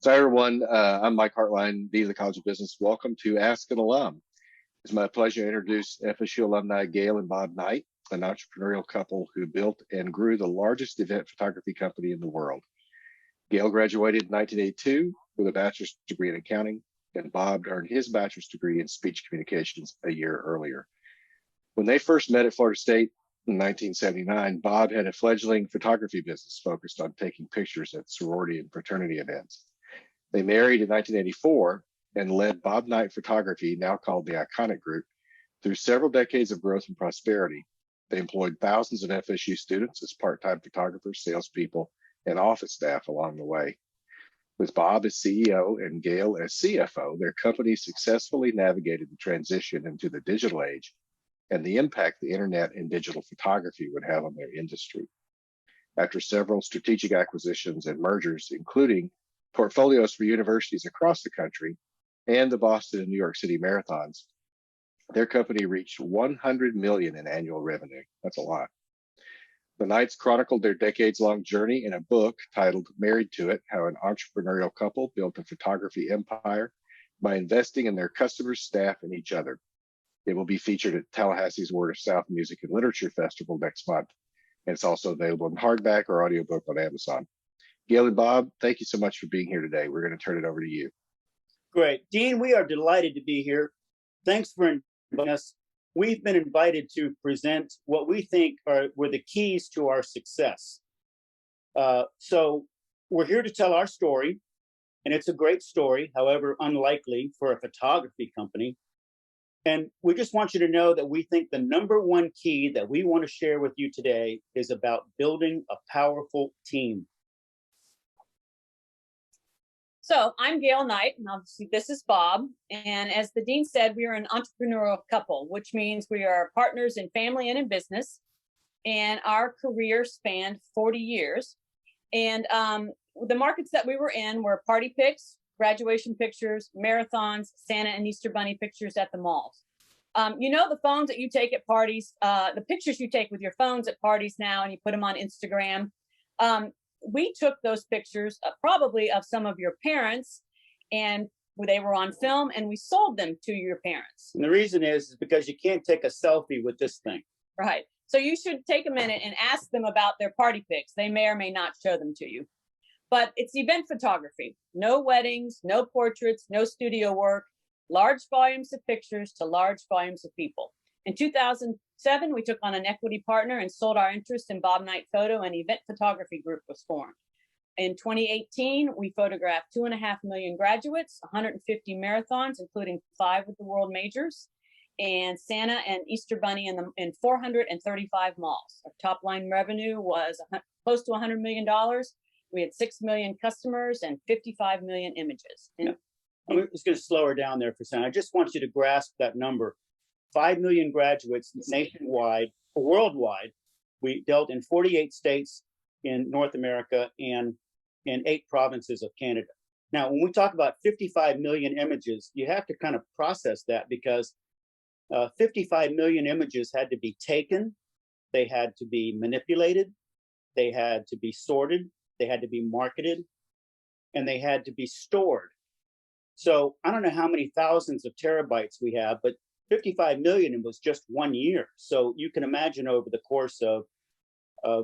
So everyone, I'm Mike Hartline, Dean of the College of Business. Welcome to Ask an Alum. It's my pleasure to introduce FSU alumni Gail and Bob Knight, an entrepreneurial couple who built and grew the largest event photography company in the world. Gail graduated in 1982 with a bachelor's degree in accounting, and Bob earned his bachelor's degree in speech communications a year earlier. When they first met at Florida State in 1979, Bob had a fledgling photography business focused on taking pictures at sorority and fraternity events. They married in 1984 and led Bob Knight Photography, now called the Iconic Group, through several decades of growth and prosperity. They employed thousands of FSU students as part-time photographers, salespeople, and office staff along the way. With Bob as CEO and Gail as CFO, their company successfully navigated the transition into the digital age and the impact the internet and digital photography would have on their industry. After several strategic acquisitions and mergers, including portfolios for universities across the country and the Boston and New York City marathons, their company reached 100 million in annual revenue. That's a lot. The Knights chronicled their decades-long journey in a book titled Married to It: How an Entrepreneurial Couple Built a Photography Empire by Investing in Their Customers, Staff, and Each Other. It will be featured at Tallahassee's Word of South Music and Literature Festival next month, and it's also available in hardback or audiobook on Amazon. Gail and Bob, thank you so much for being here today. We're going to turn it over to you. Great. Dean, we are delighted to be here. Thanks for inviting us. We've been invited to present what we think were the keys to our success. So we're here to tell our story, and it's a great story, however unlikely for a photography company. And we just want you to know that we think the number one key that we want to share with you today is about building a powerful team. So I'm Gail Knight, and obviously this is Bob. And as the dean said, we are an entrepreneurial couple, which means we are partners in family and in business. And our career spanned 40 years. And the markets that we were in were party pics, graduation pictures, marathons, Santa and Easter Bunny pictures at the malls. You know, the phones that you take at parties, the pictures you take with your phones at parties now, and you put them on Instagram. We took those pictures probably of some of your parents, and they were on film, and we sold them to your parents. And the reason is because you can't take a selfie with this thing. Right. So you should take a minute and ask them about their party pics. They may or may not show them to you. But it's event photography. No weddings, no portraits, no studio work, large volumes of pictures to large volumes of people. In 2007, we took on an equity partner and sold our interest in Bob Knight Photo, and Event Photography Group was formed. In 2018, we photographed 2.5 million graduates, 150 marathons, including 5 with the world majors, and Santa and Easter Bunny in 435 malls. Our top line revenue was close to $100 million. We had 6 million customers and 55 million images. Yeah. I'm just going to slow her down there for a second. I just want you to grasp that number. 5 million graduates nationwide, worldwide. We dealt in 48 states in North America and in 8 provinces of Canada. Now, when we talk about 55 million images, you have to kind of process that, because 55 million images had to be taken, they had to be manipulated, they had to be sorted, they had to be marketed, and they had to be stored. So I don't know how many thousands of terabytes we have, but 55 million was just 1 year. So you can imagine over the course of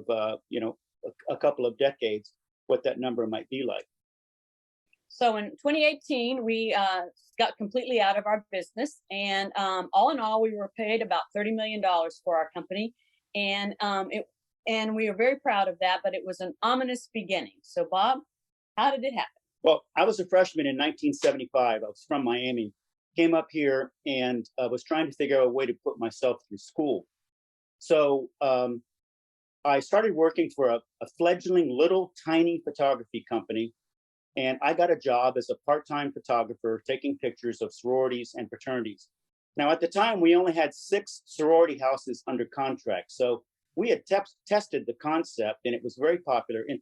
a couple of decades what that number might be like. So in 2018, we got completely out of our business, and all in all, we were paid about $30 million for our company, and we are very proud of that. But it was an ominous beginning. So Bob, how did it happen? Well, I was a freshman in 1975. I was from Miami. Came up here and was trying to figure out a way to put myself through school. So I started working for a fledgling little tiny photography company, and I got a job as a part-time photographer taking pictures of sororities and fraternities. Now, at the time, we only had 6 sorority houses under contract. So we had tested the concept, and it was very popular. In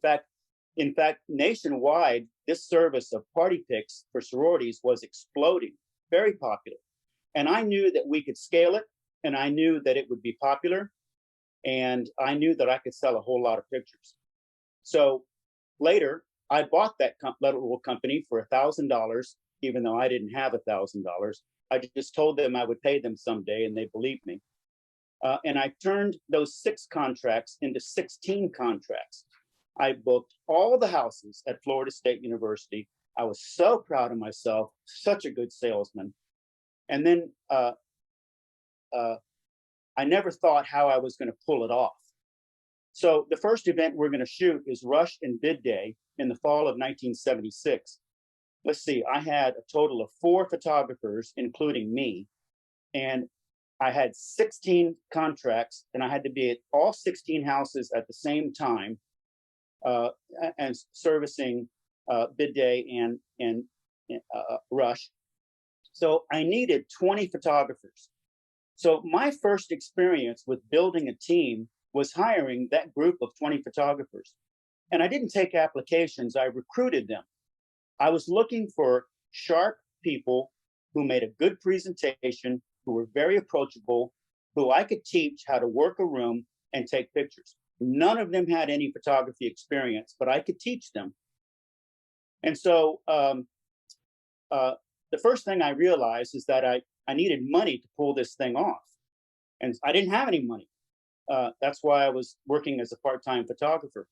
fact, nationwide, this service of party pics for sororities was exploding. Very popular. And I knew that we could scale it, and I knew that it would be popular, and I knew that I could sell a whole lot of pictures. So later, I bought that little company for $1,000, even though I didn't have $1,000. I just told them I would pay them someday, and they believed me. And I turned those 6 contracts into 16 contracts. I booked all the houses at Florida State University. I was so proud of myself, such a good salesman. And then I never thought how I was going to pull it off. So the first event we're going to shoot is Rush and Bid Day in the fall of 1976. Let's see, I had a total of 4 photographers, including me, and I had 16 contracts, and I had to be at all 16 houses at the same time, and servicing Bid Day and Rush. So I needed 20 photographers. So my first experience with building a team was hiring that group of 20 photographers. And I didn't take applications, I recruited them. I was looking for sharp people who made a good presentation, who were very approachable, who I could teach how to work a room and take pictures. None of them had any photography experience, but I could teach them. And so the first thing I realized is that I needed money to pull this thing off. And I didn't have any money. That's why I was working as a part-time photographer.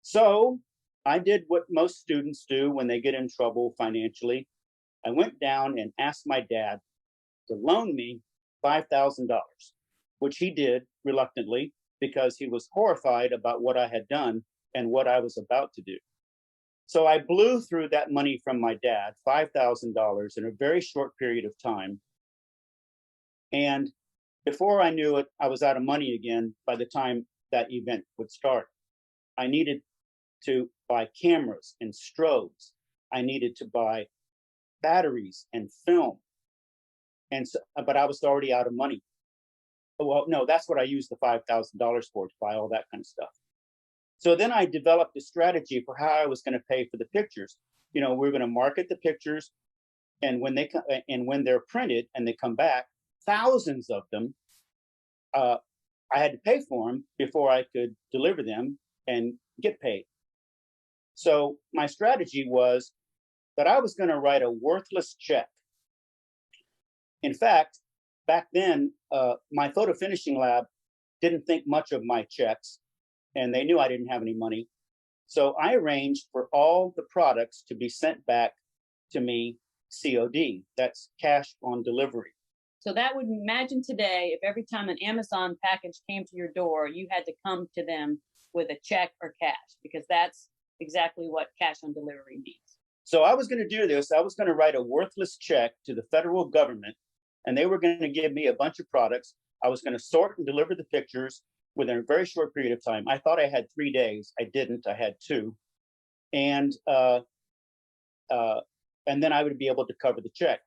So I did what most students do when they get in trouble financially. I went down and asked my dad to loan me $5,000, which he did reluctantly because he was horrified about what I had done and what I was about to do. So I blew through that money from my dad, $5,000, in a very short period of time. And before I knew it, I was out of money again by the time that event would start. I needed to buy cameras and strobes. I needed to buy batteries and film. And so, but I was already out of money. Well, no, that's what I used the $5,000 for, to buy all that kind of stuff. So then I developed a strategy for how I was going to pay for the pictures. You know, we're going to market the pictures, and when they're printed and they come back, thousands of them, I had to pay for them before I could deliver them and get paid. So my strategy was that I was going to write a worthless check. In fact, back then, my photo finishing lab didn't think much of my checks, and they knew I didn't have any money. So I arranged for all the products to be sent back to me COD. That's cash on delivery. So that would, imagine today, if every time an Amazon package came to your door, you had to come to them with a check or cash, because that's exactly what cash on delivery means. So I was going to do this. I was going to write a worthless check to the federal government, and they were going to give me a bunch of products. I was going to sort and deliver the pictures within a very short period of time. I thought I had 3 days. I didn't. I had 2. And then I would be able to cover the check.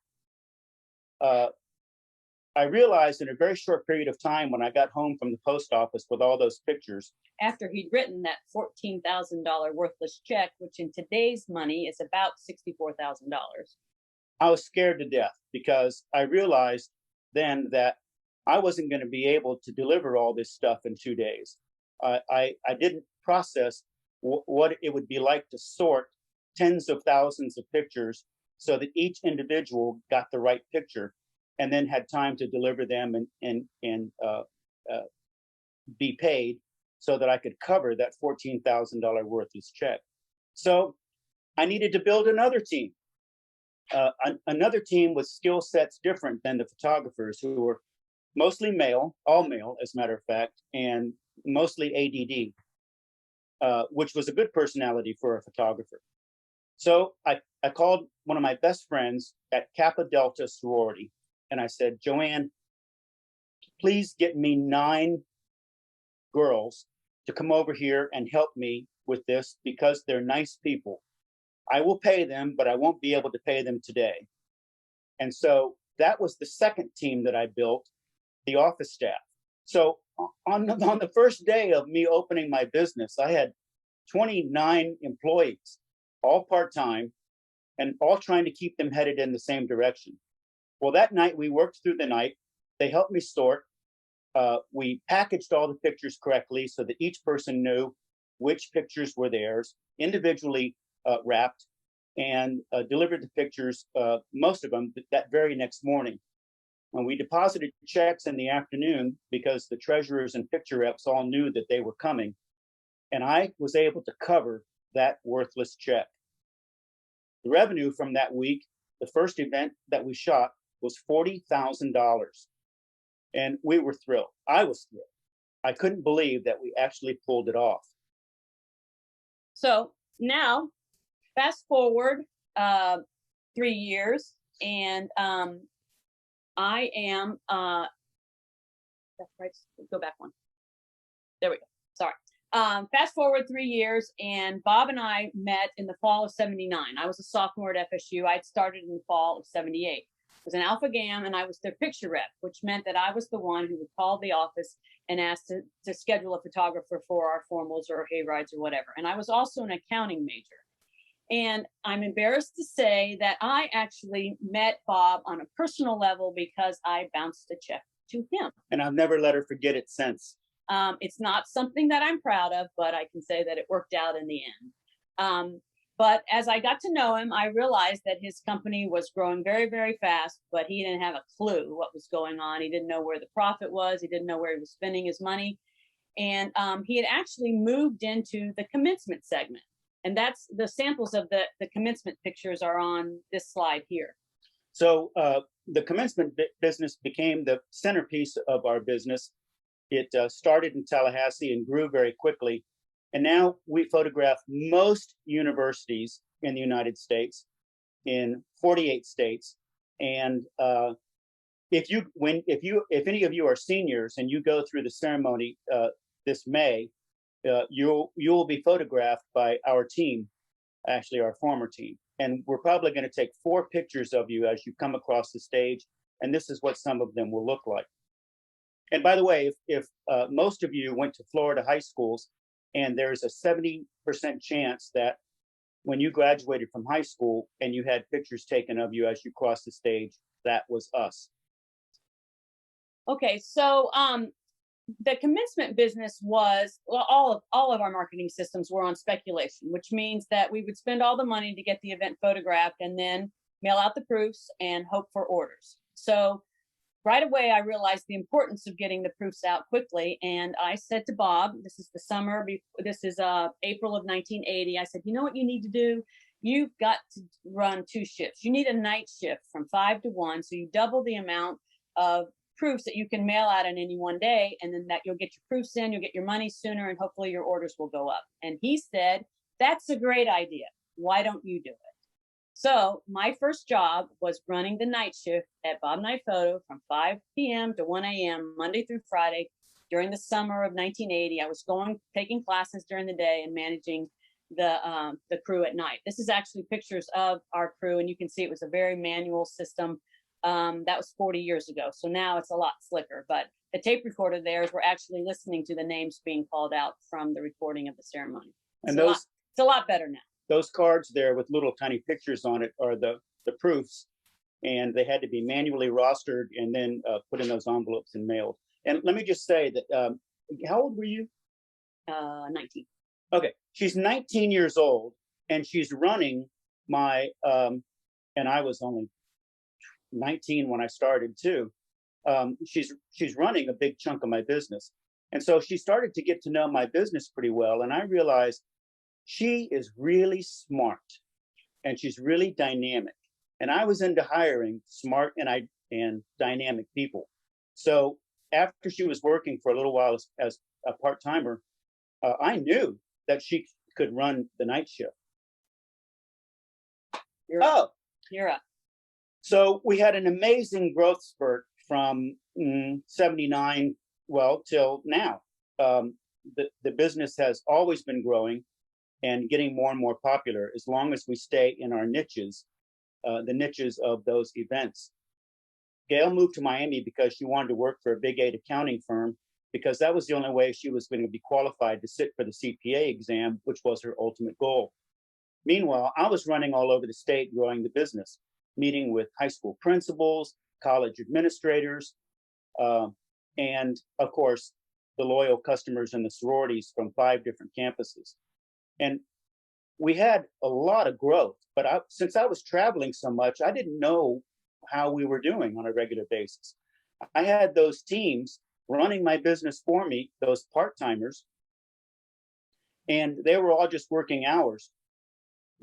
I realized in a very short period of time, when I got home from the post office with all those pictures. After he'd written that $14,000 worthless check, which in today's money is about $64,000. I was scared to death, because I realized then that I wasn't going to be able to deliver all this stuff in 2 days. I didn't process what it would be like to sort tens of thousands of pictures so that each individual got the right picture, and then had time to deliver them and be paid so that I could cover that $14,000 worthless check. So I needed to build another team. Another team with skill sets different than the photographers, who were mostly male, all male, as a matter of fact, and mostly ADD, which was a good personality for a photographer. So I called one of my best friends at Kappa Delta sorority, and I said, Joanne, please get me 9 girls to come over here and help me with this, because they're nice people. I will pay them, but I won't be able to pay them today. And so that was the second team that I built, the office staff. So on the first day of me opening my business, I had 29 employees, all part-time, and all trying to keep them headed in the same direction. Well, that night we worked through the night. They helped me sort. We packaged all the pictures correctly so that each person knew which pictures were theirs. Individually wrapped and delivered the pictures, most of them, that very next morning. When we deposited checks in the afternoon, because the treasurers and picture reps all knew that they were coming, and I was able to cover that worthless check. The revenue from that week, the first event that we shot, was $40,000. And we were thrilled. I was thrilled. I couldn't believe that we actually pulled it off. So now, fast forward 3 years, and I am, that's right, go back one. There we go, sorry. Fast forward 3 years, and Bob and I met in the fall of '79. I was a sophomore at FSU. I'd started in the fall of '78. It was an Alpha Gam, and I was their picture rep, which meant that I was the one who would call the office and ask to schedule a photographer for our formals or hay rides or whatever. And I was also an accounting major. And I'm embarrassed to say that I actually met Bob on a personal level because I bounced a check to him. And I've never let her forget it since. It's not something that I'm proud of, but I can say that it worked out in the end. But as I got to know him, I realized that his company was growing very, very fast, but he didn't have a clue what was going on. He didn't know where the profit was. He didn't know where he was spending his money. And he had actually moved into the commencement segment. And that's the samples of the commencement pictures are on this slide here. So the commencement business became the centerpiece of our business. It started in Tallahassee and grew very quickly. And now we photograph most universities in the United States, in 48 states. And if any of you are seniors and you go through the ceremony this May, you'll be photographed by our team, actually our former team. And we're probably going to take 4 pictures of you as you come across the stage. And this is what some of them will look like. And by the way, if most of you went to Florida high schools, and there's a 70% chance that when you graduated from high school and you had pictures taken of you as you crossed the stage, that was us. Okay, so the commencement business was, well, all of our marketing systems were on speculation, which means that we would spend all the money to get the event photographed and then mail out the proofs and hope for orders. So right away, I realized the importance of getting the proofs out quickly. And I said to Bob, this is the summer, this is April of 1980. I said, you know what you need to do? You've got to run 2 shifts. You need a night shift from 5 to 1. So you double the amount of proofs that you can mail out in any one day. And then that you'll get your proofs in, you'll get your money sooner, and hopefully your orders will go up. And he said, that's a great idea. Why don't you do it? So my first job was running the night shift at Bob Knight Photo from 5 p.m. to 1 a.m. Monday through Friday during the summer of 1980. I was taking classes during the day and managing the crew at night. This is actually pictures of our crew, and you can see it was a very manual system. That was 40 years ago. So now it's a lot slicker, but the tape recorder there is we're actually listening to the names being called out from the recording of the ceremony. And it's a lot better now. Those cards there with little tiny pictures on it are the proofs, and they had to be manually rostered and then put in those envelopes and mailed. And let me just say that, how old were you? 19. Okay, she's 19 years old, and she's running my, and I was only 19 when I started too. She's running a big chunk of my business. And so she started to get to know my business pretty well, and I realized she is really smart and she's really dynamic. And I was into hiring smart and dynamic people. So after she was working for a little while as a part-timer, I knew that she could run the night shift. You're up. So we had an amazing growth spurt from 79, well, till now. The business has always been growing and getting more and more popular as long as we stay in our niches, the niches of those events. Gail moved to Miami because she wanted to work for a Big 8 accounting firm, because that was the only way she was going to be qualified to sit for the CPA exam, which was her ultimate goal. Meanwhile, I was running all over the state growing the business, meeting with high school principals, college administrators, and of course, the loyal customers and the sororities from 5 different campuses. And we had a lot of growth, but since I was traveling so much, I didn't know how we were doing on a regular basis. I had those teams running my business for me, those part-timers, and they were all just working hours.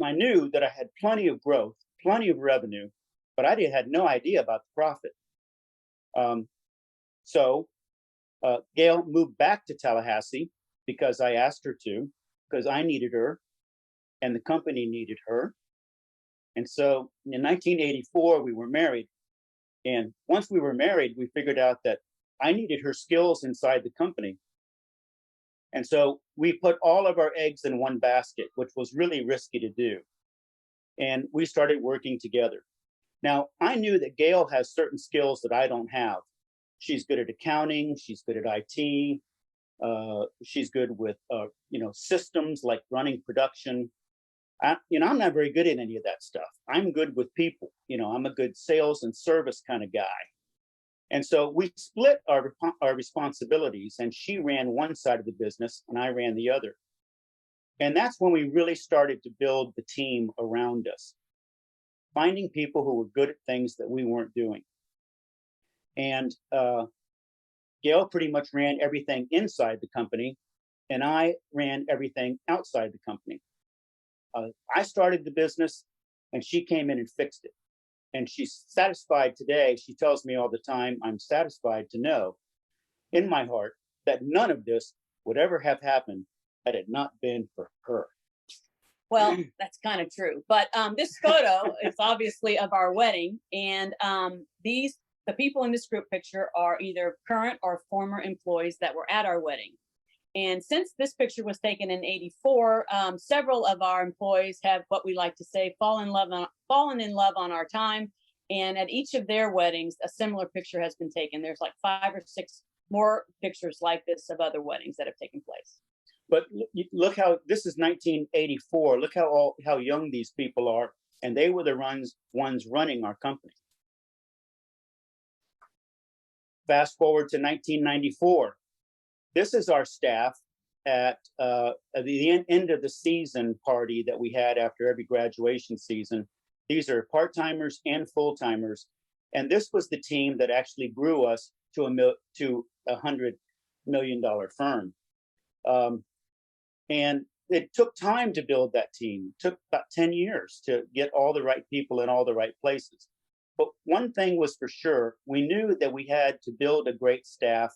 I knew that I had plenty of growth, plenty of revenue, but I had no idea about the profit. So Gail moved back to Tallahassee because I asked her to, because I needed her and the company needed her. And so in 1984, we were married. And once we were married, we figured out that I needed her skills inside the company. And so we put all of our eggs in one basket, which was really risky to do. And we started working together. Now, I knew that Gail has certain skills that I don't have. She's good at accounting. She's good at IT. She's good with, systems like running production. I'm not very good at any of that stuff. I'm good with people. I'm a good sales and service kind of guy. And so we split our responsibilities, and she ran one side of the business and I ran the other. And that's when we really started to build the team around us, finding people who were good at things that we weren't doing. And Gail pretty much ran everything inside the company, and I ran everything outside the company. I started the business, and she came in and fixed it. And she's satisfied today. She tells me all the time, I'm satisfied to know in my heart that none of this would ever have happened had it not been for her. Well, that's kind of true. But this photo is obviously of our wedding. And the people in this group picture are either current or former employees that were at our wedding. And since this picture was taken in '84, several of our employees have what we like to say fallen in love on our time. And at each of their weddings, a similar picture has been taken. There's like 5 or 6 more pictures like this of other weddings that have taken place. But look how this is 1984. Look how young these people are, and they were the ones running our company. Fast forward to 1994. This is our staff at the end of the season party that we had after every graduation season. These are part-timers and full-timers. And this was the team that actually grew us to a $100 million firm. And it took time to build that team. It took about 10 years to get all the right people in all the right places. But one thing was for sure, we knew that we had to build a great staff,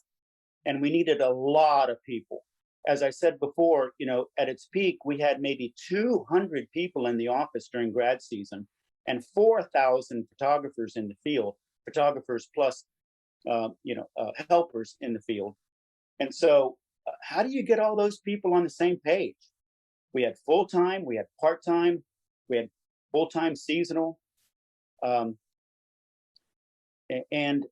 and we needed a lot of people. As I said before, at its peak, we had maybe 200 people in the office during grad season and 4,000 photographers in the field, photographers plus, helpers in the field. And so how do you get all those people on the same page? We had full-time, we had part-time, we had full-time seasonal. And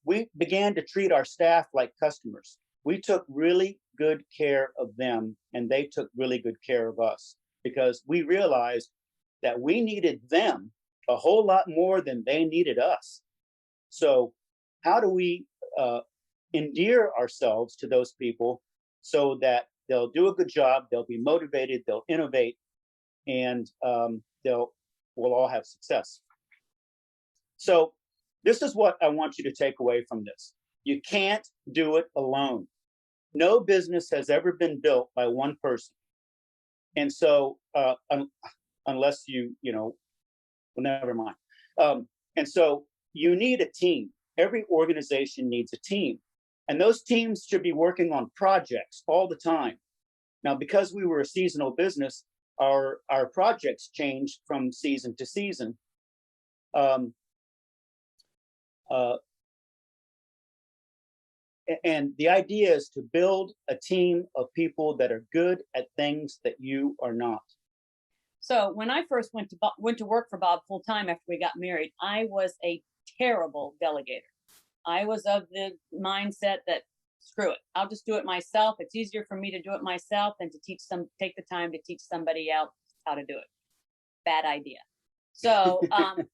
we began to treat our staff like customers. We took really good care of them, and they took really good care of us, because we realized that we needed them a whole lot more than they needed us. So how do we endear ourselves to those people so that they'll do a good job, they'll be motivated, they'll innovate, and we'll all have success. So this is what I want you to take away from this. You can't do it alone. No business has ever been built by one person. And so, unless well, never mind. And so you need a team. Every organization needs a team. And those teams should be working on projects all the time. Now, because we were a seasonal business, our projects changed from season to season. And the idea is to build a team of people that are good at things that you are not. So when I first went to work for Bob full time after we got married, I was a terrible delegator. I was of the mindset that screw it, I'll just do it myself. It's easier for me to do it myself than to take the time to teach somebody else how to do it. Bad idea. So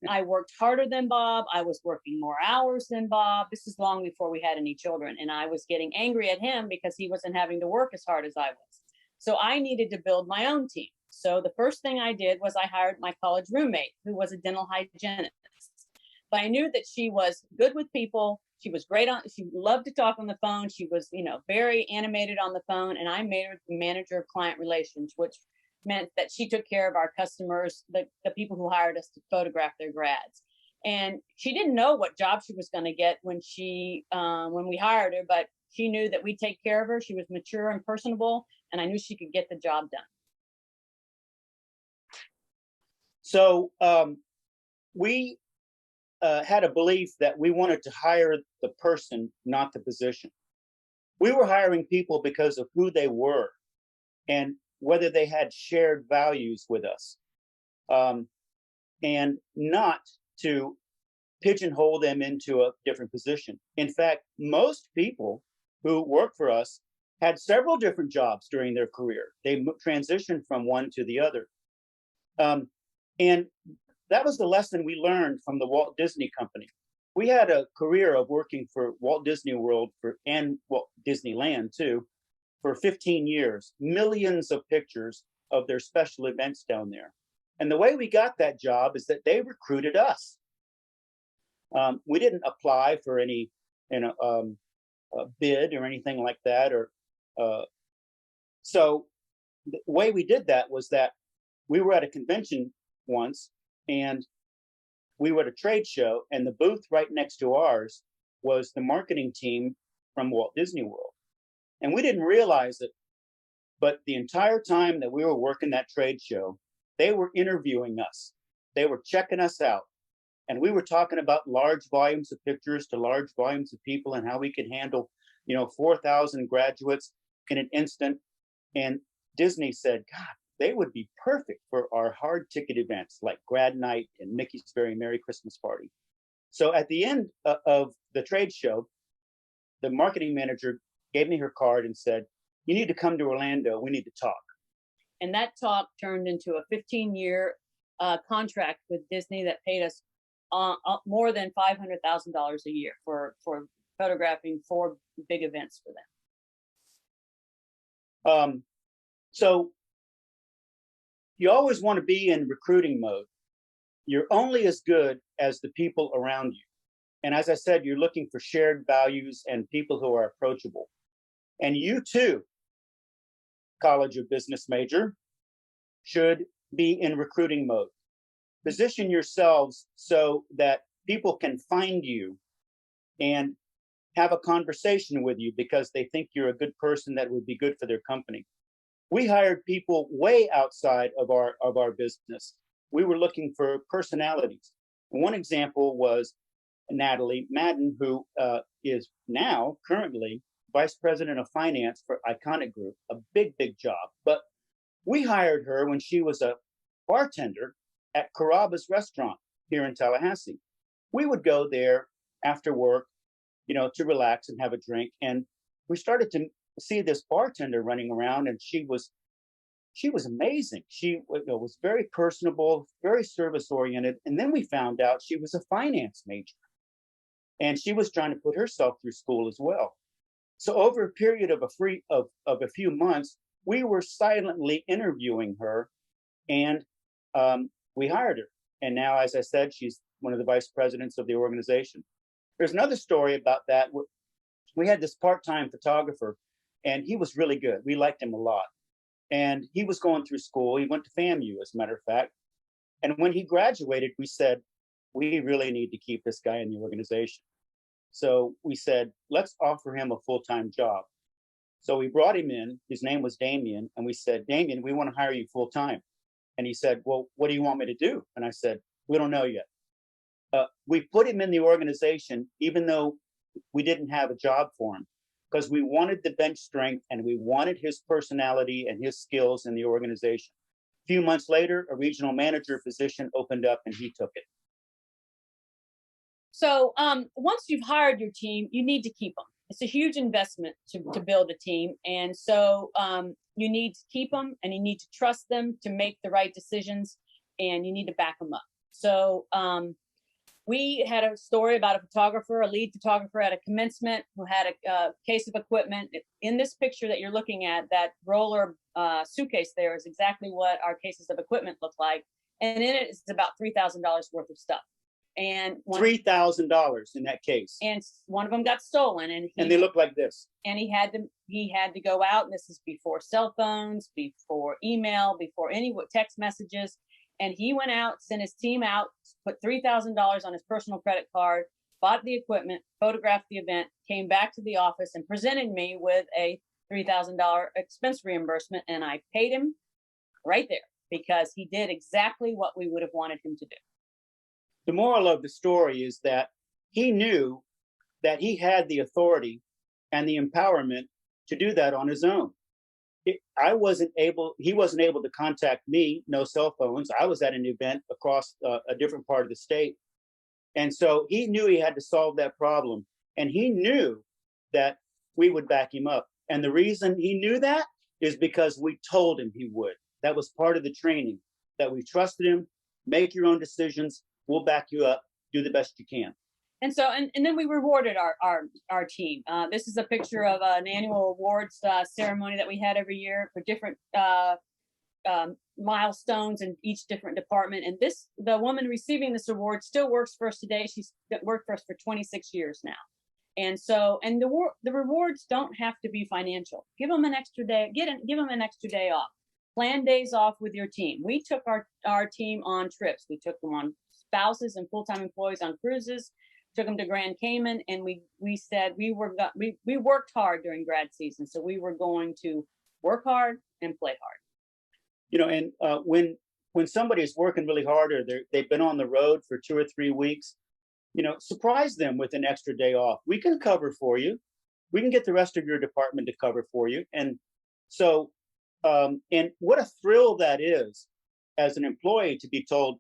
I worked harder than Bob. I was working more hours than Bob. This is long before we had any children. And I was getting angry at him because he wasn't having to work as hard as I was. So I needed to build my own team. So the first thing I did was I hired my college roommate, who was a dental hygienist. But I knew that she was good with people. She was great on, she loved to talk on the phone. She was, very animated on the phone. And I made her the manager of client relations, which meant that she took care of our customers, the people who hired us to photograph their grads. And she didn't know what job she was going to get when we hired her, but she knew that we'd take care of her. She was mature and personable, and I knew she could get the job done. So we had a belief that we wanted to hire the person, not the position. We were hiring people because of who they were and whether they had shared values with us, and not to pigeonhole them into a different position. In fact, most people who work for us had several different jobs during their career. They transitioned from one to the other. And that was the lesson we learned from the Walt Disney Company. We had a career of working for Walt Disney World and Walt Disneyland too, for 15 years, millions of pictures of their special events down there. And the way we got that job is that they recruited us. We didn't apply for any bid or anything like that. So the way we did that was that we were at a convention once, and we were at a trade show, and the booth right next to ours was the marketing team from Walt Disney World. And we didn't realize it, but the entire time that we were working that trade show, they were interviewing us. They were checking us out. And we were talking about large volumes of pictures to large volumes of people and how we could handle, 4,000 graduates in an instant. And Disney said, God, they would be perfect for our hard ticket events like Grad Night and Mickey's Very Merry Christmas Party. So at the end of the trade show, the marketing manager gave me her card and said, you need to come to Orlando. We need to talk. And that talk turned into a 15-year contract with Disney that paid us more than $500,000 a year for photographing 4 big events for them. So you always want to be in recruiting mode. You're only as good as the people around you. And as I said, you're looking for shared values and people who are approachable. And you too, College of Business major, should be in recruiting mode. Position yourselves so that people can find you and have a conversation with you because they think you're a good person that would be good for their company. We hired people way outside of our business. We were looking for personalities. One example was Natalie Madden, who is now currently Vice President of Finance for Iconic Group, a big, big job. But we hired her when she was a bartender at Carrabba's restaurant here in Tallahassee. We would go there after work, to relax and have a drink. And we started to see this bartender running around, and she was amazing. She was very personable, very service oriented. And then we found out she was a finance major, and she was trying to put herself through school as well. So over a period of a few months, we were silently interviewing her, and we hired her. And now, as I said, she's one of the vice presidents of the organization. There's another story about that. We had this part-time photographer, and he was really good. We liked him a lot. And he was going through school. He went to FAMU, as a matter of fact. And when he graduated, we said, we really need to keep this guy in the organization. So we said, let's offer him a full-time job. So we brought him in. His name was Damien. And we said, Damien, we want to hire you full-time. And he said, well, what do you want me to do? And I said, we don't know yet. We put him in the organization, even though we didn't have a job for him, because we wanted the bench strength and we wanted his personality and his skills in the organization. A few months later, a regional manager position opened up and he took it. So once you've hired your team, you need to keep them. It's a huge investment to build a team. And so you need to keep them, and you need to trust them to make the right decisions, and you need to back them up. So We had a story about a photographer, a lead photographer at a commencement who had a case of equipment. In this picture that you're looking at, that roller suitcase there is exactly what our cases of equipment look like. And in it is about $3,000 worth of stuff. And $3,000 in that case. And one of them got stolen, and they look like this. And he had to go out. And this is before cell phones, before email, before any text messages. And he went out, sent his team out, put $3,000 on his personal credit card, bought the equipment, photographed the event, came back to the office and presented me with a $3,000 expense reimbursement. And I paid him right there because he did exactly what we would have wanted him to do. The moral of the story is that he knew that he had the authority and the empowerment to do that on his own. He wasn't able to contact me, no cell phones. I was at an event across a different part of the state. And so he knew he had to solve that problem. And he knew that we would back him up. And the reason he knew that is because we told him he would. That was part of the training, that we trusted him, make your own decisions, we'll back you up, do the best you can. And so, and then we rewarded our team. This is a picture of an annual awards ceremony that we had every year for different milestones in each different department. And the woman receiving this award still works for us today. She's worked for us for 26 years now. And so, and the rewards don't have to be financial. Give them an extra day. Give them an extra day off. Plan days off with your team. We took our team on trips. We took them on spouses and full-time employees on cruises. Took them to Grand Cayman, and we said we worked hard during grad season, so we were going to work hard and play hard. And when somebody is working really hard or they've been on the road for 2 or 3 weeks, surprise them with an extra day off. We can cover for you. We can get the rest of your department to cover for you. And so, and what a thrill that is as an employee to be told,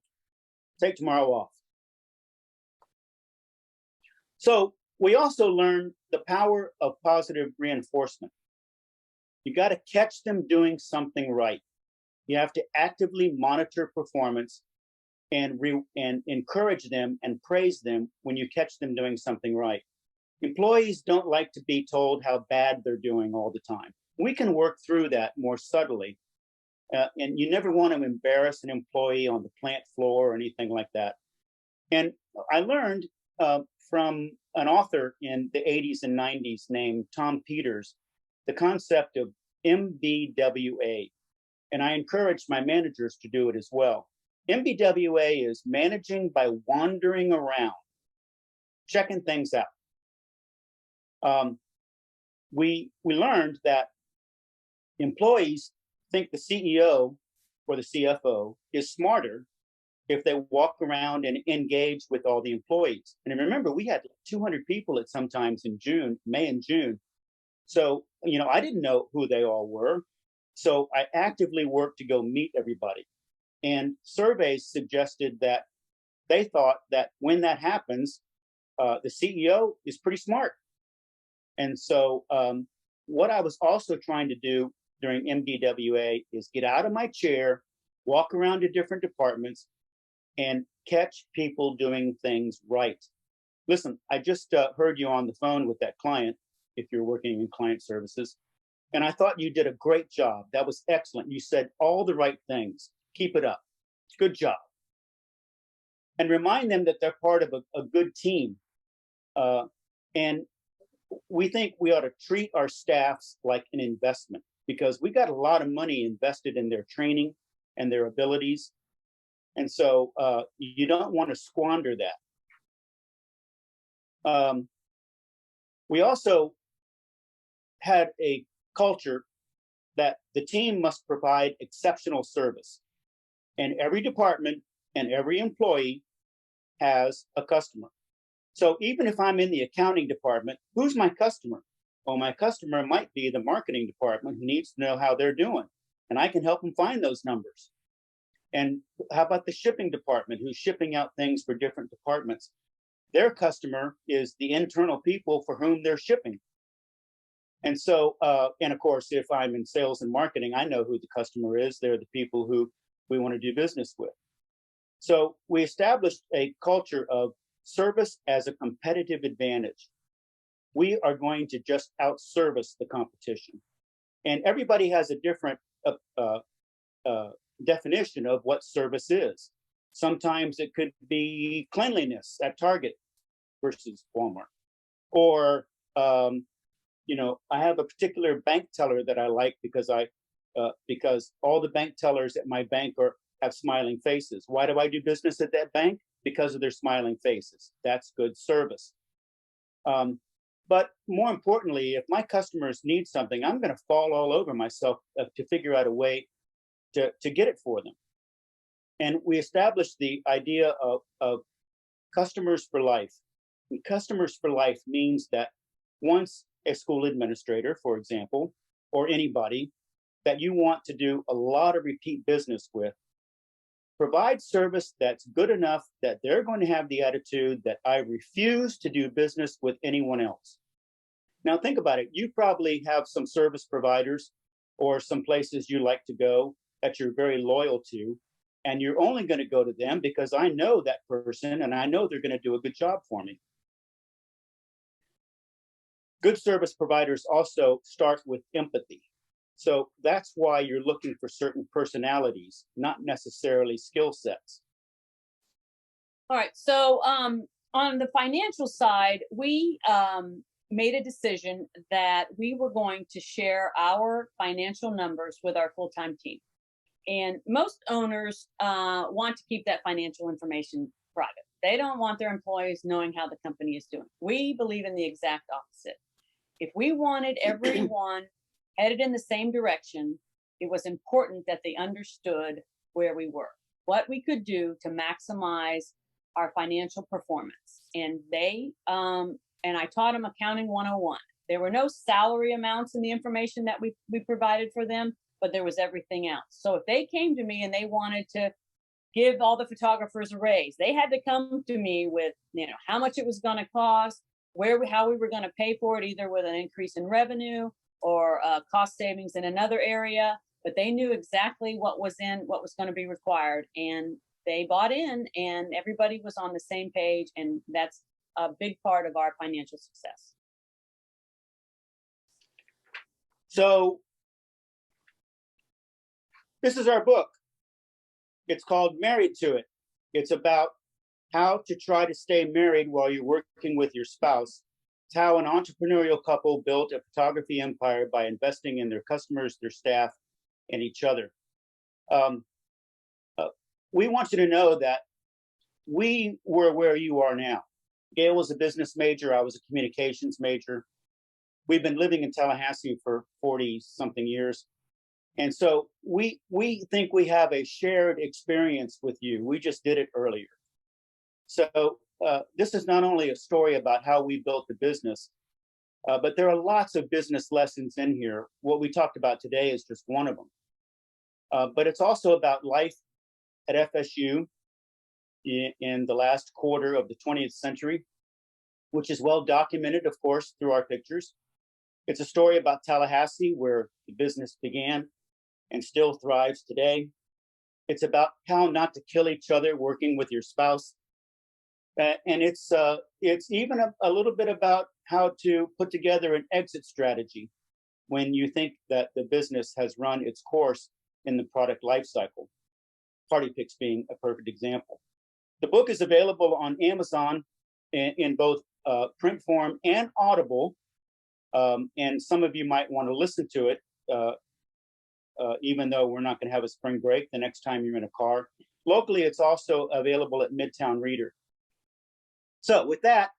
take tomorrow off. So we also learned the power of positive reinforcement. You got to catch them doing something right. You have to actively monitor performance and encourage them and praise them when you catch them doing something right. Employees don't like to be told how bad they're doing all the time. We can work through that more subtly. And you never want to embarrass an employee on the plant floor or anything like that. And I learned from an author in the 80s and 90s named Tom Peters, the concept of MBWA. And I encourage my managers to do it as well. MBWA is managing by wandering around, checking things out. We learned that employees think the CEO or the CFO is smarter if they walk around and engage with all the employees. And remember, we had 200 people at sometimes in May and June. So, I didn't know who they all were. So I actively worked to go meet everybody. And surveys suggested that they thought that when that happens, the CEO is pretty smart. And so what I was also trying to do during MBWA is get out of my chair, walk around to different departments, and catch people doing things right. Listen, I just heard you on the phone with that client, if you're working in client services, and I thought you did a great job. That was excellent. You said all the right things. Keep it up. Good job. And remind them that they're part of a good team. And we think we ought to treat our staffs like an investment because we got a lot of money invested in their training and their abilities. And so you don't want to squander that. We also had a culture that the team must provide exceptional service. And every department and every employee has a customer. So even if I'm in the accounting department, who's my customer? Well, my customer might be the marketing department who needs to know how they're doing. And I can help them find those numbers. And how about the shipping department who's shipping out things for different departments? Their customer is the internal people for whom they're shipping. And so, and of course, if I'm in sales and marketing, I know who the customer is. They're the people who we want to do business with. So we established a culture of service as a competitive advantage. We are going to just outservice the competition. And everybody has a different definition of what service is. Sometimes it could be cleanliness at Target versus Walmart. Or, I have a particular bank teller that I like because all the bank tellers at my bank have smiling faces. Why do I do business at that bank? Because of their smiling faces. That's good service. But more importantly, if my customers need something, I'm going to fall all over myself to figure out a way to get it for them. And we established the idea of customers for life. And customers for life means that once a school administrator, for example, or anybody that you want to do a lot of repeat business with, provide service that's good enough that they're going to have the attitude that I refuse to do business with anyone else. Now think about it. You probably have some service providers or some places you like to go that you're very loyal to, and you're only going to go to them because I know that person and I know they're going to do a good job for me. Good service providers also start with empathy. So that's why you're looking for certain personalities, not necessarily skill sets. All right. So on the financial side, we made a decision that we were going to share our financial numbers with our full-time team. And most owners want to keep that financial information private. They don't want their employees knowing how the company is doing. We believe in the exact opposite. If we wanted everyone headed in the same direction, it was important that they understood where we were, what we could do to maximize our financial performance. And and I taught them Accounting 101. There were no salary amounts in the information that we provided for them, but there was everything else. So if they came to me and they wanted to give all the photographers a raise, they had to come to me with, how much it was going to cost, how we were going to pay for it, either with an increase in revenue or cost savings in another area. But they knew exactly what was going to be required, and they bought in, and everybody was on the same page, and that's a big part of our financial success. So this is our book. It's called Married to It. It's about how to try to stay married while you're working with your spouse. It's how an entrepreneurial couple built a photography empire by investing in their customers, their staff, and each other. We want you to know that we were where you are now. Gail was a business major. I was a communications major. We've been living in Tallahassee for 40-something years. And so we think we have a shared experience with you. We just did it earlier. So this is not only a story about how we built the business, but there are lots of business lessons in here. What we talked about today is just one of them. But it's also about life at FSU in the last quarter of the 20th century, which is well documented, of course, through our pictures. It's a story about Tallahassee, where the business began and still thrives today. It's about how not to kill each other working with your spouse. And it's even a little bit about how to put together an exit strategy when you think that the business has run its course in the product life cycle. Party Picks being a perfect example. The book is available on Amazon in both print form and Audible. And some of you might want to listen to it, even though we're not going to have a spring break the next time you're in a car. Locally, it's also available at Midtown Reader. So with that,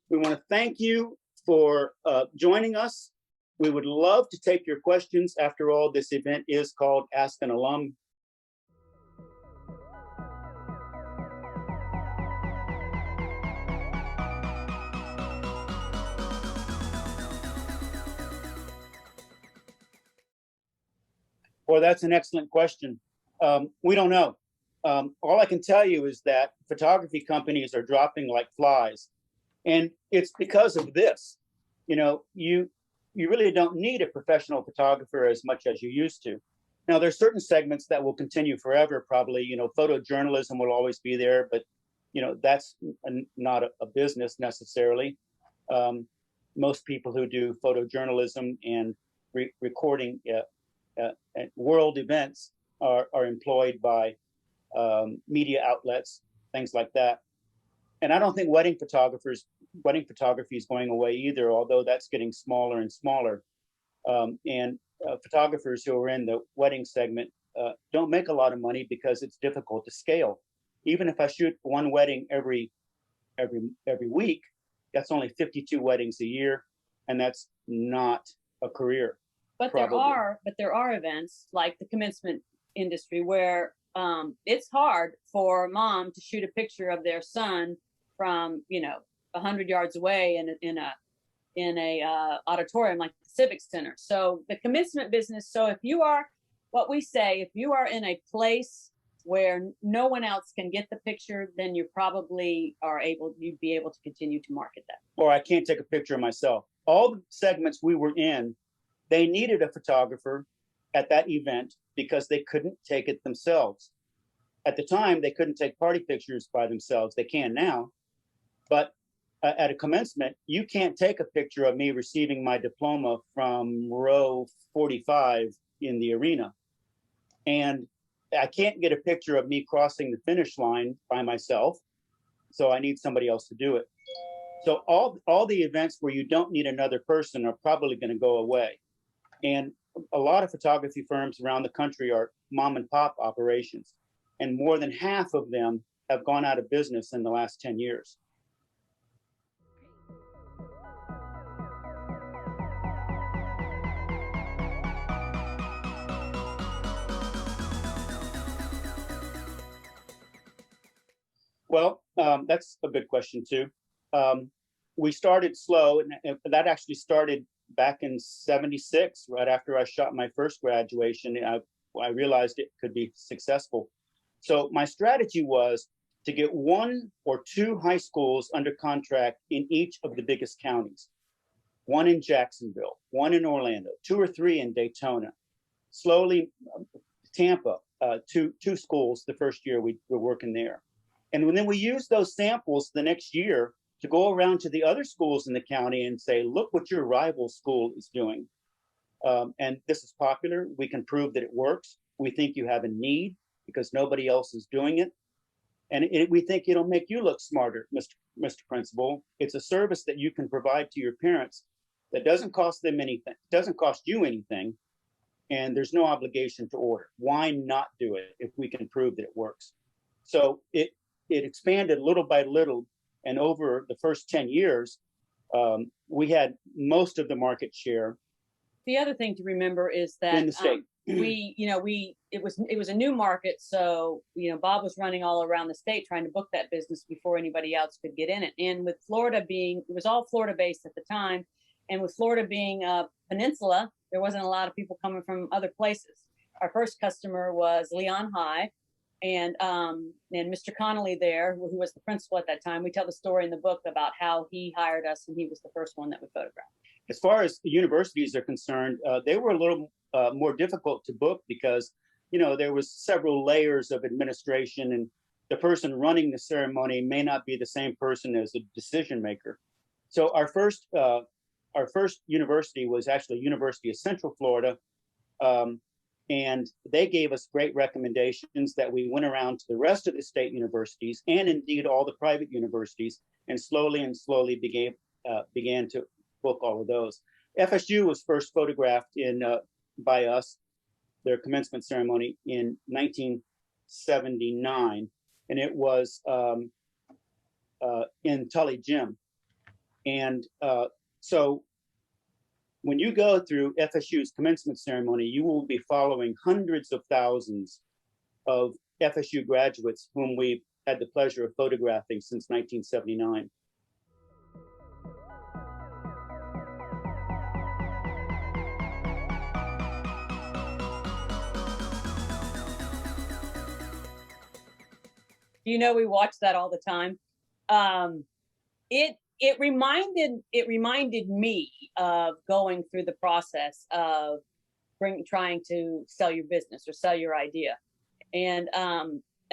we want to thank you for joining us. We would love to take your questions. After all, this event is called Ask an Alum. Well, that's an excellent question. We don't know. All I can tell you is that photography companies are dropping like flies. And it's because of this. You really don't need a professional photographer as much as you used to. Now, there's certain segments that will continue forever, probably. Photojournalism will always be there, but that's not a business necessarily. Most people who do photojournalism and recording world events are employed by media outlets, things like that. And I don't think wedding photography is going away either, although that's getting smaller and smaller. And photographers who are in the wedding segment don't make a lot of money because it's difficult to scale. Even if I shoot one wedding every week, that's only 52 weddings a year, and that's not a career. But there are events like the commencement industry where it's hard for mom to shoot a picture of their son from 100 yards away in a auditorium like the Civic Center. So the commencement business. So if you are in a place where no one else can get the picture, then you probably you'd be able to continue to market that. Or I can't take a picture of myself. All the segments we were in, they needed a photographer at that event because they couldn't take it themselves. At the time, they couldn't take party pictures by themselves. They can now. But at a commencement, you can't take a picture of me receiving my diploma from row 45 in the arena. And I can't get a picture of me crossing the finish line by myself. So I need somebody else to do it. So all the events where you don't need another person are probably going to go away. And a lot of photography firms around the country are mom and pop operations. And more than half of them have gone out of business in the last 10 years. Well, that's a good question too. We started slow, and that actually started back in '76, right after I shot my first graduation. I realized it could be successful. So my strategy was to get 1 or 2 high schools under contract in each of the biggest counties. 1 in Jacksonville, 1 in Orlando, 2 or 3 in Daytona. Slowly, Tampa, 2 schools the first year we were working there. And then we used those samples the next year to go around to the other schools in the county and say, look what your rival school is doing. And this is popular. We can prove that it works. We think you have a need because nobody else is doing it. And we think it'll make you look smarter, Mr. Principal. It's a service that you can provide to your parents that doesn't cost them anything, doesn't cost you anything, and there's no obligation to order. Why not do it if we can prove that it works? So it expanded little by little, and over the first 10 years, we had most of the market share. The other thing to remember is that in the state. It was a new market, so Bob was running all around the state trying to book that business before anybody else could get in it. And with Florida it was all Florida based at the time, and with Florida being a peninsula, there wasn't a lot of people coming from other places. Our first customer was Leon High, and Mr. Connolly there, who was the principal at that time. We tell the story in the book about how he hired us, and he was the first one that we photographed. As far as the universities are concerned, they were a little more difficult to book because, there was several layers of administration, and the person running the ceremony may not be the same person as the decision maker. So our first university was actually University of Central Florida, and they gave us great recommendations that we went around to the rest of the state universities and indeed all the private universities, and slowly began to book all of those. FSU was first photographed by us, their commencement ceremony in 1979, and it was in Tully Gym. And so when you go through FSU's commencement ceremony, you will be following hundreds of thousands of FSU graduates whom we've had the pleasure of photographing since 1979. We watch that all the time. It reminded me of going through the process of trying to sell your business or sell your idea. And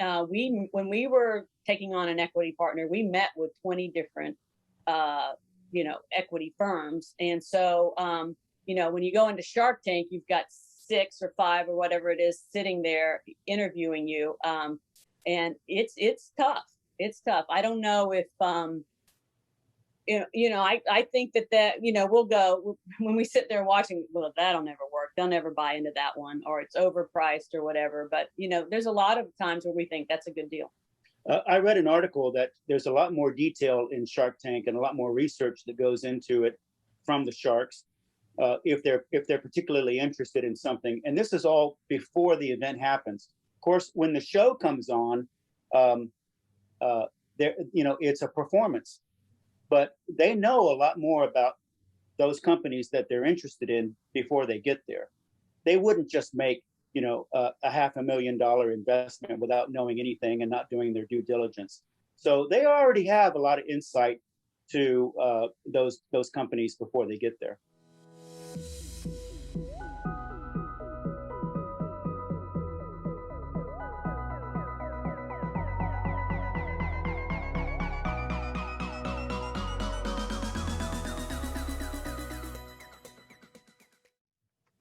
when we were taking on an equity partner, we met with 20 different, equity firms. And so, when you go into Shark Tank, you've got 6 or 5 or whatever it is sitting there interviewing you. And it's tough. It's tough. I don't know if, I think that, we'll go when we sit there watching, well, that'll never work. They'll never buy into that one, or it's overpriced or whatever. But, there's a lot of times where we think that's a good deal. I read an article that there's a lot more detail in Shark Tank and a lot more research that goes into it from the sharks, if they're particularly interested in something. And this is all before the event happens. Of course, when the show comes on, it's a performance, but they know a lot more about those companies that they're interested in before they get there. They wouldn't just make a $500,000 investment without knowing anything and not doing their due diligence. So they already have a lot of insight to those companies before they get there.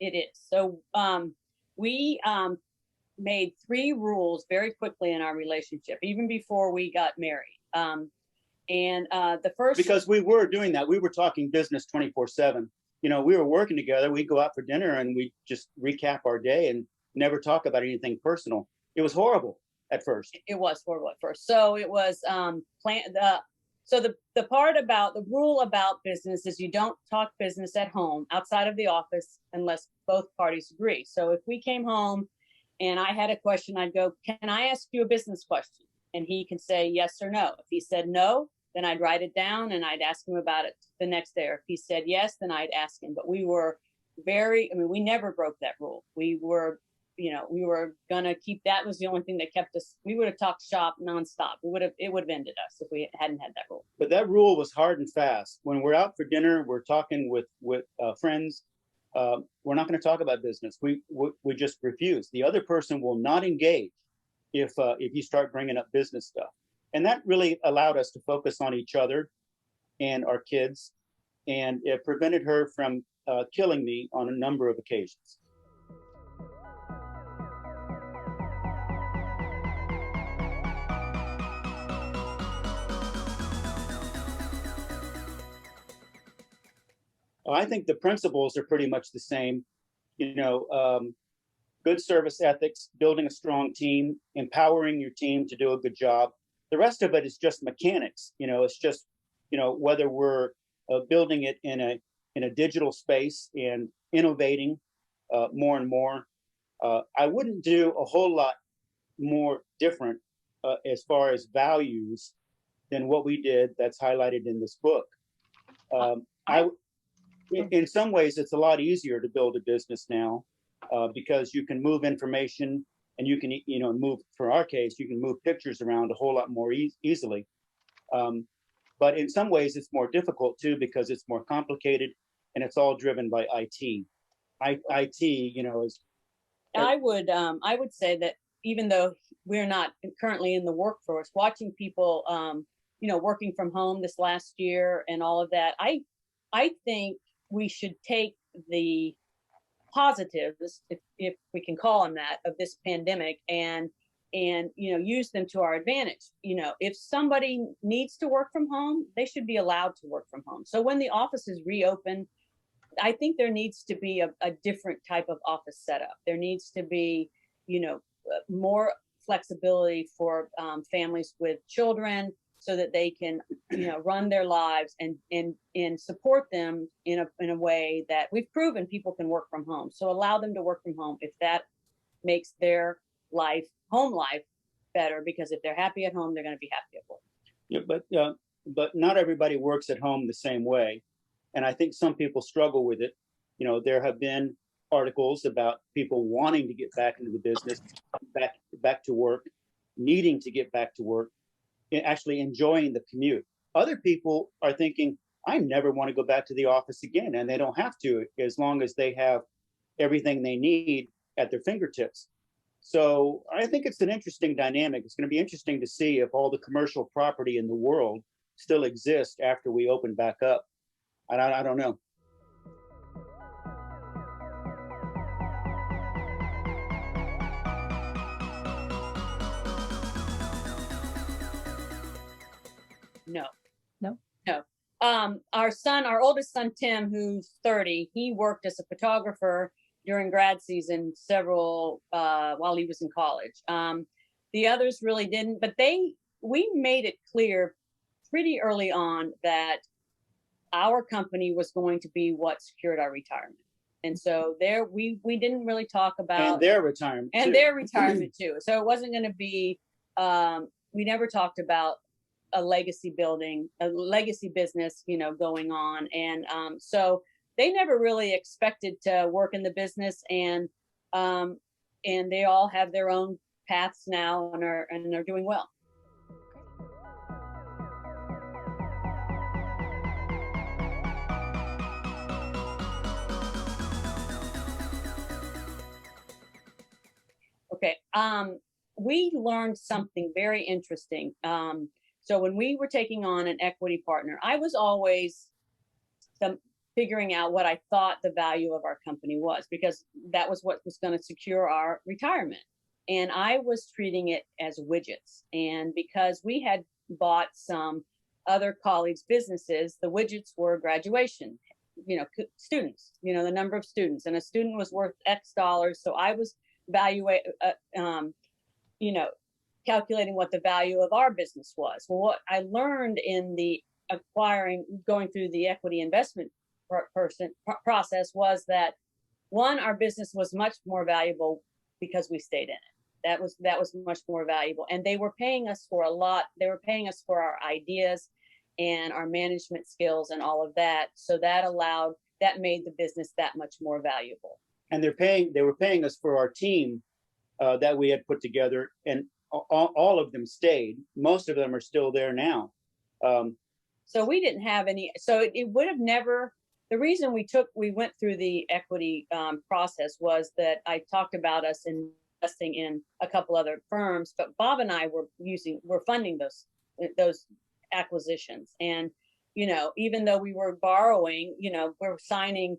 It is. So we made 3 rules very quickly in our relationship, even before we got married. The first, because we were doing that, we were talking business 24/7. We were working together. We'd go out for dinner and we just recap our day and never talk about anything personal. It was horrible at first. It was horrible at first. So it was the part about the rule about business is you don't talk business at home outside of the office unless both parties agree. So if we came home and I had a question, I'd go, "Can I ask you a business question?" And he can say yes or no. If he said no, then I'd write it down and I'd ask him about it the next day. Or if he said yes, then I'd ask him. But we were we never broke that rule. We were going to keep, that was the only thing that kept us. We would have talked shop nonstop. It would have ended us if we hadn't had that rule. But that rule was hard and fast. When we're out for dinner, we're talking with friends. We're not going to talk about business. We just refuse. The other person will not engage if you start bringing up business stuff. And that really allowed us to focus on each other and our kids. And it prevented her from killing me on a number of occasions. I think the principles are pretty much the same. Good service ethics, building a strong team, empowering your team to do a good job. The rest of it is just mechanics. It's just, whether we're building it in a digital space and innovating more and more. I wouldn't do a whole lot more different as far as values than what we did that's highlighted in this book. In some ways, it's a lot easier to build a business now because you can move information and you can, move, for our case, you can move pictures around a whole lot more easily. But in some ways, it's more difficult too because it's more complicated and it's all driven by IT. IT, is. I would say that even though we're not currently in the workforce, watching people, working from home this last year and all of that, I think we should take the positives, if we can call them that, of this pandemic and use them to our advantage. If somebody needs to work from home, they should be allowed to work from home. So when the offices reopen, I think there needs to be a different type of office setup. There needs to be, more flexibility for families with children, so that they can, run their lives and support them in a way that we've proven people can work from home. So allow them to work from home if that makes their home life better, because if they're happy at home, they're going to be happy at work. Yeah, but not everybody works at home the same way. And I think some people struggle with it. There have been articles about people wanting to get back into the business, back to work, needing to get back to work, actually enjoying the commute. Other people are thinking, I never want to go back to the office again. And they don't have to, as long as they have everything they need at their fingertips. So I think it's an interesting dynamic. It's going to be interesting to see if all the commercial property in the world still exists after we open back up. I don't know. No. No? No. Our oldest son, Tim, who's 30, he worked as a photographer during grad season while he was in college. The others really didn't, but we made it clear pretty early on that our company was going to be what secured our retirement. And so we didn't really talk about And their retirement and too. their retirement too. So it wasn't going to be we never talked about a legacy business, going on. And so they never really expected to work in the business, and they all have their own paths now and are doing well. Okay. We learned something very interesting. So when we were taking on an equity partner, I was always figuring out what I thought the value of our company was, because that was what was going to secure our retirement. And I was treating it as widgets. And because we had bought some other colleagues' businesses, the widgets were graduation, students, the number of students, and a student was worth X dollars. So I was calculating what the value of our business was. Well, what I learned in the going through the equity investment process was that, one, our business was much more valuable because we stayed in it. That was much more valuable, and they were paying us for a lot. They were paying us for our ideas and our management skills and all of that. So that made the business that much more valuable. And they were paying us for our team that we had put together, and all of them stayed. Most of them are still there now. So we didn't have any. So it would have never. The reason we went through the equity process was that I talked about us investing in a couple other firms, but Bob and I were funding those acquisitions, and even though we were borrowing, we're signing.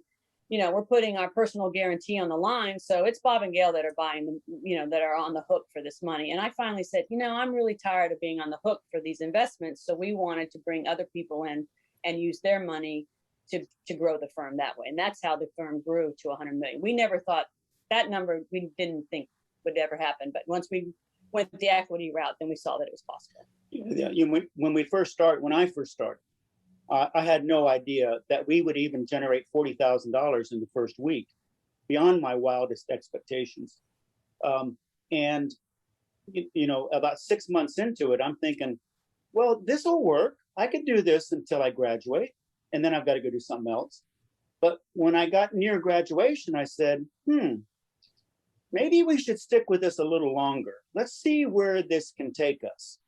We're putting our personal guarantee on the line. So it's Bob and Gail that are buying them, that are on the hook for this money. And I finally said, I'm really tired of being on the hook for these investments. So we wanted to bring other people in and use their money to grow the firm that way. And that's how the firm grew to 100 million. We never thought that number, we didn't think would ever happen. But once we went the equity route, then we saw that it was possible. When I first started, I had no idea that we would even generate $40,000 in the first week, beyond my wildest expectations. And about 6 months into it, I'm thinking, well, this will work. I could do this until I graduate, and then I've got to go do something else. But when I got near graduation, I said, maybe we should stick with this a little longer. Let's see where this can take us.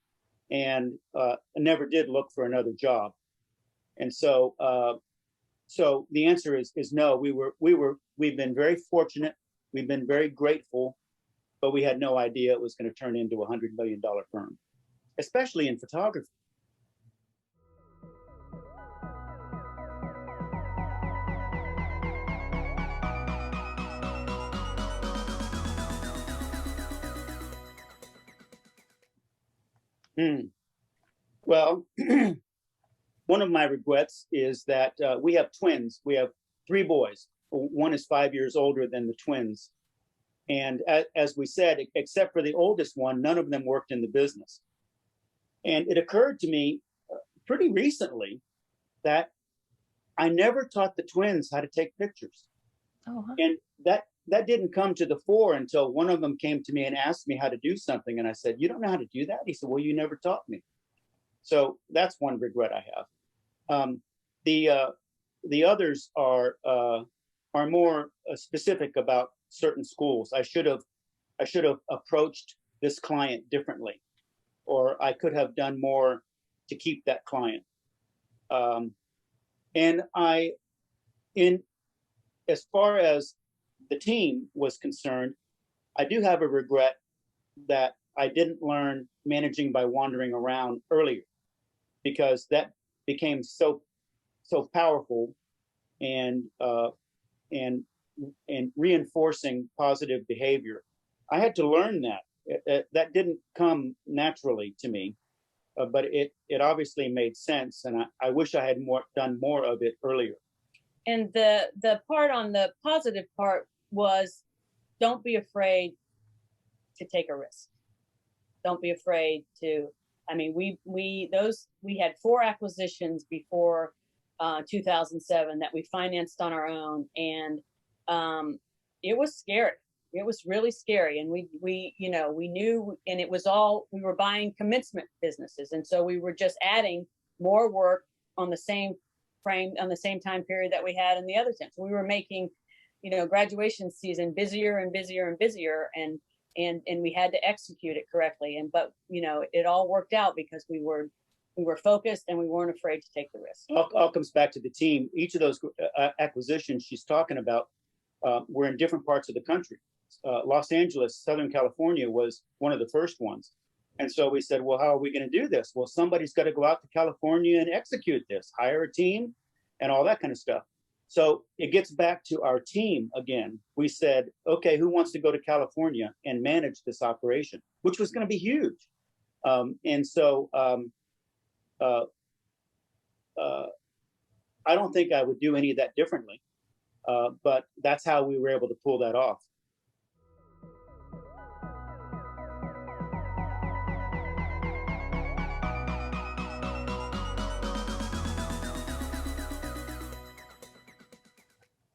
And I never did look for another job. And so the answer is no. We've been very fortunate. We've been very grateful, but we had no idea it was going to turn into a $100 million firm, especially in photography. Well, one of my regrets is that we have twins. We have 3 boys. One is 5 years older than the twins. And as we said, except for the oldest one, none of them worked in the business. And it occurred to me pretty recently that I never taught the twins how to take pictures. Oh, huh. And that didn't come to the fore until one of them came to me and asked me how to do something. And I said, you don't know how to do that? He said, well, you never taught me. So that's one regret I have. The others are more specific about certain schools. I should have approached this client differently, or I could have done more to keep that client. And as far as the team was concerned, I do have a regret that I didn't learn managing by wandering around earlier, because that became so powerful and and reinforcing positive behavior. I had to learn that. That didn't come naturally to me, but it obviously made sense, and I wish I had done more of it earlier. And the part on the positive part was, don't be afraid to take a risk. Don't be afraid to. I mean, we had 4 acquisitions before 2007 that we financed on our own, and it was scary. It was really scary, and we knew, and it was all, we were buying commencement businesses, and so we were just adding more work on the same frame, on the same time period that we had in the other 10. So we were making, graduation season busier and busier and busier, and we had to execute it correctly. And but it all worked out because we were focused and we weren't afraid to take the risk. All comes back to the team. Each of those acquisitions she's talking about were in different parts of the country. Los Angeles, Southern California was one of the first ones. And so we said, well, how are we going to do this? Well, somebody's got to go out to California and execute this, hire a team and all that kind of stuff. So it gets back to our team again. We said, okay, who wants to go to California and manage this operation, which was going to be huge. And so I don't think I would do any of that differently, but that's how we were able to pull that off.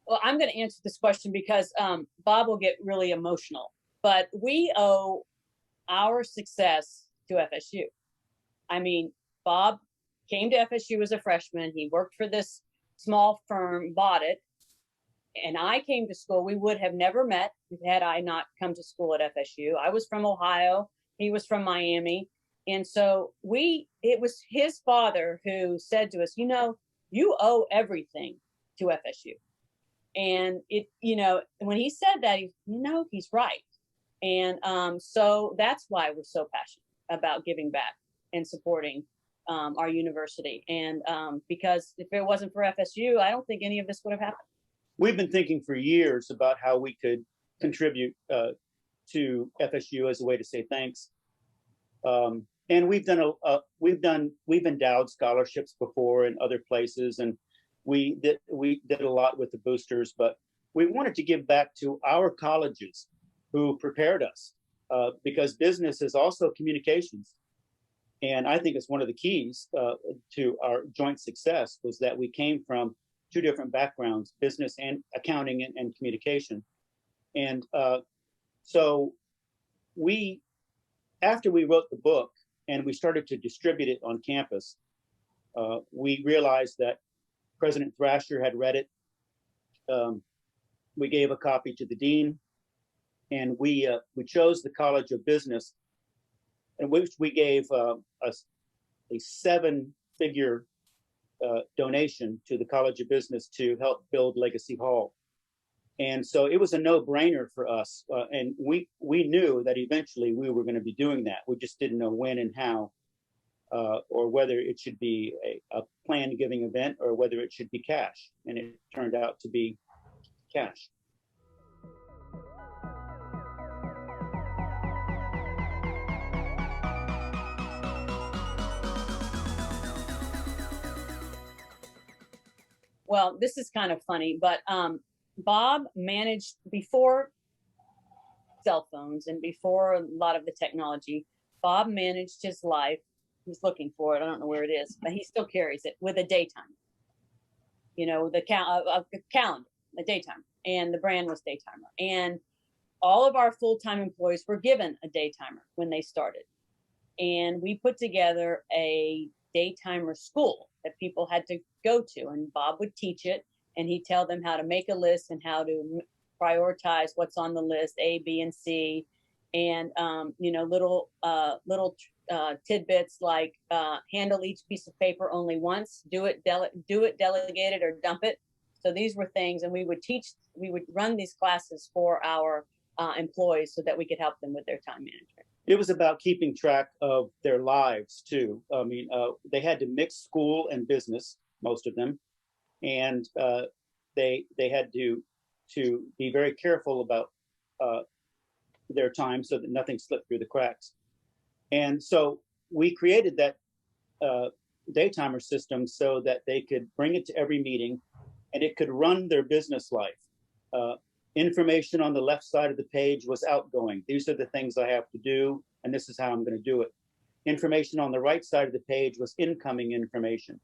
Well, I'm going to answer this question because Bob will get really emotional, but we owe our success to FSU. I mean, Bob came to FSU as a freshman. He worked for this small firm, bought it, and I came to school. We would have never met had I not come to school at FSU. I was from Ohio. He was from Miami. And so it was his father who said to us, you owe everything to FSU. And when he said that, he's right. And so that's why we're so passionate about giving back and supporting our university. And because if it wasn't for FSU, I don't think any of this would have happened. We've been thinking for years about how we could contribute to FSU as a way to say thanks. And we've endowed scholarships before in other places, and we did a lot with the boosters, but we wanted to give back to our colleges who prepared us, because business is also communications. And I think it's one of the keys to our joint success was that we came from 2 different backgrounds, business and accounting and communication. And so after we wrote the book and we started to distribute it on campus, we realized that President Thrasher had read it. We gave a copy to the dean, and we chose the College of Business, in which we gave a 7-figure donation to the College of Business to help build Legacy Hall. And so it was a no-brainer for us, and we knew that eventually we were going to be doing that. We just didn't know when and how. Or whether it should be a planned giving event or whether it should be cash. And it turned out to be cash. Well, this is kind of funny, but Bob managed, before cell phones and before a lot of the technology, Bob managed his life. He's looking for it. I don't know where it is, but he still carries it with a daytime. The calendar, the daytime, and the brand was Daytimer. And all of our full-time employees were given a Daytimer when they started. And we put together a Daytimer school that people had to go to, and Bob would teach it, and he'd tell them how to make a list and how to prioritize what's on the list, A, B, and C, and little tidbits like handle each piece of paper only once, do it, delegate it, or dump it. So these were things, and we would run these classes for our employees so that we could help them with their time management. It was about keeping track of their lives too. I mean, they had to mix school and business, most of them, and they had to be very careful about their time so that nothing slipped through the cracks. And so we created that daytimer system so that they could bring it to every meeting, and it could run their business life. Information on the left side of the page was outgoing. These are the things I have to do, and this is how I'm going to do it. Information on the right side of the page was incoming information.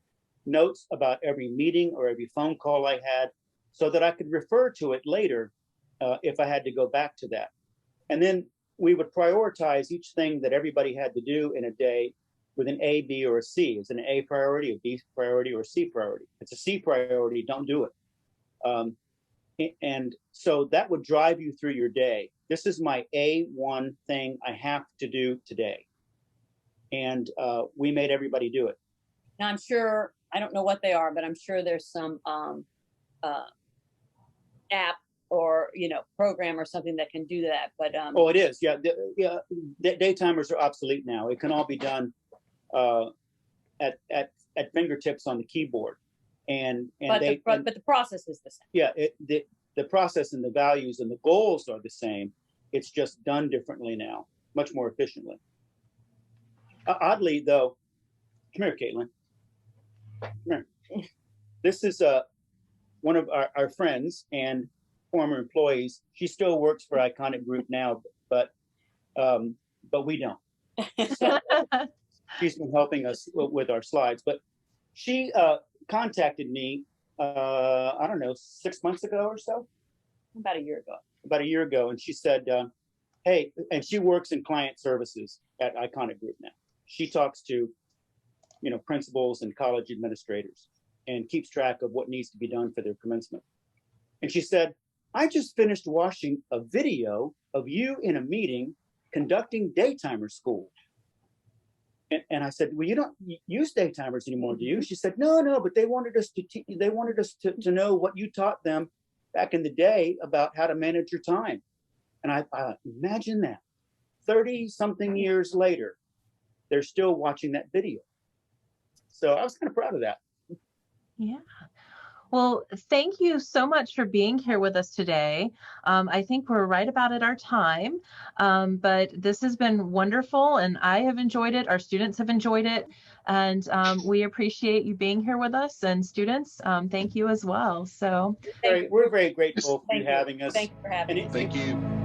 Notes about every meeting or every phone call I had, so that I could refer to it later if I had to go back to that. And then we would prioritize each thing that everybody had to do in a day with an A, B, or a C. Is it an A priority, a B priority, or a C priority? If it's a C priority, don't do it. And so that would drive you through your day. This is my A1 thing I have to do today. And we made everybody do it. Now, I'm sure, I don't know what they are, but I'm sure there's some app or, program or something that can do that. But oh, it is. Yeah. Daytimers are obsolete now. It can all be done at fingertips on the keyboard. But the process is the same. Yeah, the process and the values and the goals are the same. It's just done differently now, much more efficiently. Oddly, though, come here, Caitlin. Come here. This is one of our friends and former employees. She still works for Iconic Group now, but we don't. So she's been helping us with our slides, but she contacted me, I don't know, 6 months ago or so. About a year ago. About a year ago. And she said, hey, and she works in client services at Iconic Group now. She talks to, principals and college administrators and keeps track of what needs to be done for their commencement. And she said, I just finished watching a video of you in a meeting conducting daytimer school. And I said, well, you don't use daytimers anymore, do you? She said, no, but they wanted us to know what you taught them back in the day about how to manage your time. And I imagine that 30 something years later, they're still watching that video. So I was kind of proud of that. Yeah. Well, thank you so much for being here with us today. I think we're right about at our time, but this has been wonderful and I have enjoyed it. Our students have enjoyed it, and we appreciate you being here with us, and students, thank you as well. So we're very grateful for you having us. Thank you for having us. Thank you.